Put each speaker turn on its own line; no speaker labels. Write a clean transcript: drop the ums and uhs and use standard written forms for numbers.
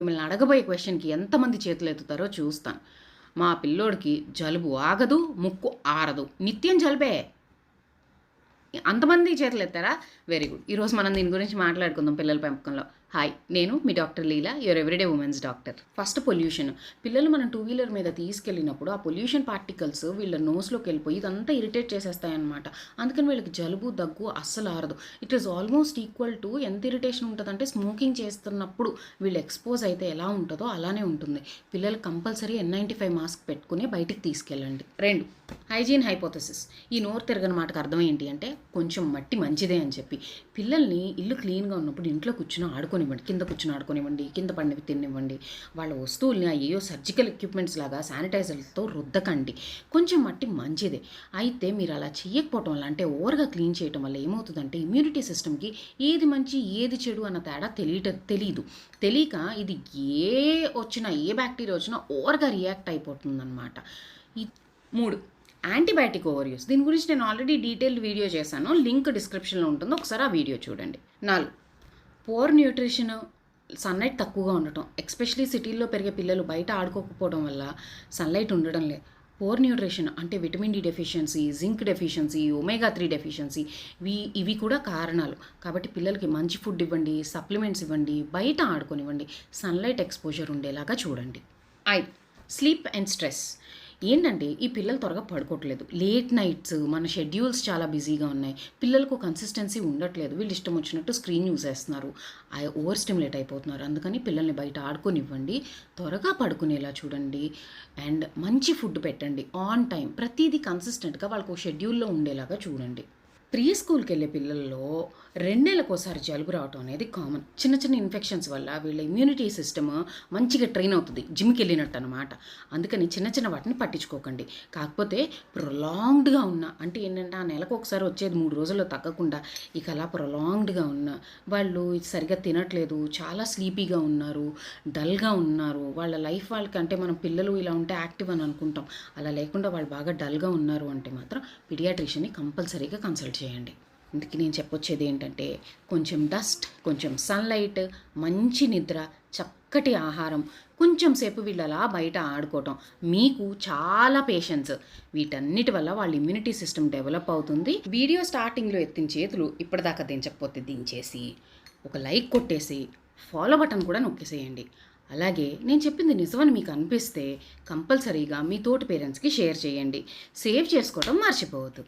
మిమ్మల్ని అడగబోయే క్వశ్చన్‌కి ఎంతమంది చేతులెత్తుతారో చూస్తాను. మా పిల్లోడికి జలుబు ఆగదు, ముక్కు ఆరదు. నిత్యం జలుబే. అంతమంది చేతులెత్తారా? Very good. ఈరోజు మనం దీని గురించి మాట్లాడుకుందాం పిల్లల పెంపకంలో. హాయ్, నేను మీ doctor Leela, your everyday women's doctor. First pollution. పిల్లలు మనం టూ వీలర్ మీద తీసుకెళ్ళినప్పుడు ఆ పొల్యూషన్ పార్టికల్స్ వీళ్ళ నోస్లోకి వెళ్ళిపోయి ఇదంతా ఇరిటేట్ చేసేస్తాయన్నమాట. అందుకని వీళ్ళకి జలుబు, దగ్గు అస్సలు ఆరదు. It is almost equal to ఎంత ఇరిటేషన్ ఉంటుందంటే స్మోకింగ్ చేస్తున్నప్పుడు వీళ్ళు ఎక్స్పోజ్ అయితే ఎలా ఉంటుందో అలానే ఉంటుంది. పిల్లలు కంపల్సరీ N95 మాస్క్ పెట్టుకుని బయటికి తీసుకెళ్ళండి. 2, హైజీన్ హైపోథసిస్. ఈ నోరు తిరగని మాటకు అర్థం ఏంటి అంటే కొంచెం మట్టి మంచిదే అని చెప్పి. పిల్లల్ని ఇల్లు క్లీన్గా ఉన్నప్పుడు ఇంట్లో కూర్చుని ఆడుకోనివ్వండి, కింద కూర్చుని ఆడుకోనివ్వండి, కింద పడినవి తినివ్వండి. వాళ్ళ వస్తువుల్ని అయ్యో సర్జికల్ ఎక్విప్మెంట్స్ లాగా శానిటైజర్లతో రుద్దకండి. కొంచెం మట్టి మంచిదే. అయితే మీరు అలా చేయకపోవటం వల్ల, అంటే ఓవర్గా క్లీన్ చేయటం వల్ల ఏమవుతుందంటే ఇమ్యూనిటీ సిస్టమ్కి ఏది మంచి ఏది చెడు అన్న తేడా తెలియదు. తెలియక ఇది ఏ బ్యాక్టీరియా వచ్చినా ఓవర్గా రియాక్ట్ అయిపోతుందన్నమాట. 3, antibiotic over use. దీని గురించి నేను ఆల్రెడీ డీటెయిల్డ్ వీడియో చేశాను, లింక్ డిస్క్రిప్షన్లో ఉంటుంది, ఒకసారి ఆ వీడియో చూడండి. 4, పూర్ న్యూట్రిషన్. సన్లైట్ తక్కువగా ఉండటం, ఎస్పెషలీ సిటీల్లో పెరిగే పిల్లలు బయట ఆడుకోకపోవడం వల్ల సన్లైట్ ఉండడం లేదు. పూర్ న్యూట్రిషన్ అంటే vitamin D deficiency, zinc deficiency, omega 3 deficiency, ఇవి కూడా కారణాలు. కాబట్టి పిల్లలకి మంచి ఫుడ్ ఇవ్వండి, సప్లిమెంట్స్ ఇవ్వండి, బయట ఆడుకోనివ్వండి, సన్లైట్ ఎక్స్పోజర్ ఉండేలాగా చూడండి. 5, స్లీప్ అండ్ స్ట్రెస్. ఏంటంటే ఈ పిల్లలు త్వరగా పడుకోవట్లేదు, లేట్ నైట్స్, మన షెడ్యూల్స్ చాలా బిజీగా ఉన్నాయి, పిల్లలకు కన్సిస్టెన్సీ ఉండట్లేదు, వీళ్ళు ఇష్టం వచ్చినట్టు స్క్రీన్ యూజ్ చేస్తున్నారు, ఓవర్ స్టిమ్యులేట్ అయిపోతున్నారు. అందుకని పిల్లల్ని బయట ఆడుకోనివ్వండి, త్వరగా పడుకునేలా చూడండి, అండ్ మంచి ఫుడ్ పెట్టండి ఆన్ టైం. ప్రతిదీ కన్సిస్టెంట్గా వాళ్ళకు షెడ్యూల్లో ఉండేలాగా చూడండి. ప్రీ స్కూల్కి వెళ్ళే పిల్లల్లో 2 నెలలకోసారి జలుబు రావటం అనేది కామన్. చిన్న చిన్న ఇన్ఫెక్షన్స్ వల్ల వీళ్ళ ఇమ్యూనిటీ సిస్టమ్ మంచిగా ట్రైన్ అవుతుంది, జిమ్కి వెళ్ళినట్టు అనమాట. అందుకని చిన్న చిన్న వాటిని పట్టించుకోకండి. కాకపోతే ప్రొలాంగ్డ్గా ఉన్న, అంటే ఏంటంటే ఆ నెలకు ఒకసారి వచ్చేది 3 రోజుల్లో తగ్గకుండా ఇక అలా ప్రొలాంగ్డ్గా ఉన్న వాళ్ళు సరిగ్గా తినట్లేదు, చాలా స్లీపీగా ఉన్నారు, డల్గా ఉన్నారు, వాళ్ళ లైఫ్ వాళ్ళకి, అంటే మనం పిల్లలు ఇలా ఉంటే యాక్టివ్ అని అనుకుంటాం, అలా లేకుండా వాళ్ళు బాగా డల్గా ఉన్నారు అంటే మాత్రం పీడియాట్రిషియన్ని కంపల్సరీగా కన్సల్ట్ చేయండి. ఇందుకు నేను చెప్పొచ్చేది ఏంటంటే కొంచెం డస్ట్, కొంచెం సన్లైట్, మంచి నిద్ర, చక్కటి ఆహారం, కొంచెం సేపు వీళ్ళు అలా బయట ఆడుకోవటం, మీకు చాలా పేషెన్స్, వీటన్నిటి వల్ల వాళ్ళ ఇమ్యూనిటీ సిస్టమ్ డెవలప్ అవుతుంది. వీడియో స్టార్టింగ్లో ఎత్తిన చేతులు ఇప్పటిదాకా దించకపోతే దించేసి ఒక లైక్ కొట్టేసి ఫాలో బటన్ కూడా నొక్కేసేయండి. అలాగే నేను చెప్పింది నిజమని మీకు అనిపిస్తే కంపల్సరీగా మీ తోటి పేరెంట్స్కి షేర్ చేయండి. సేవ్ చేసుకోవడం మర్చిపోవద్దు.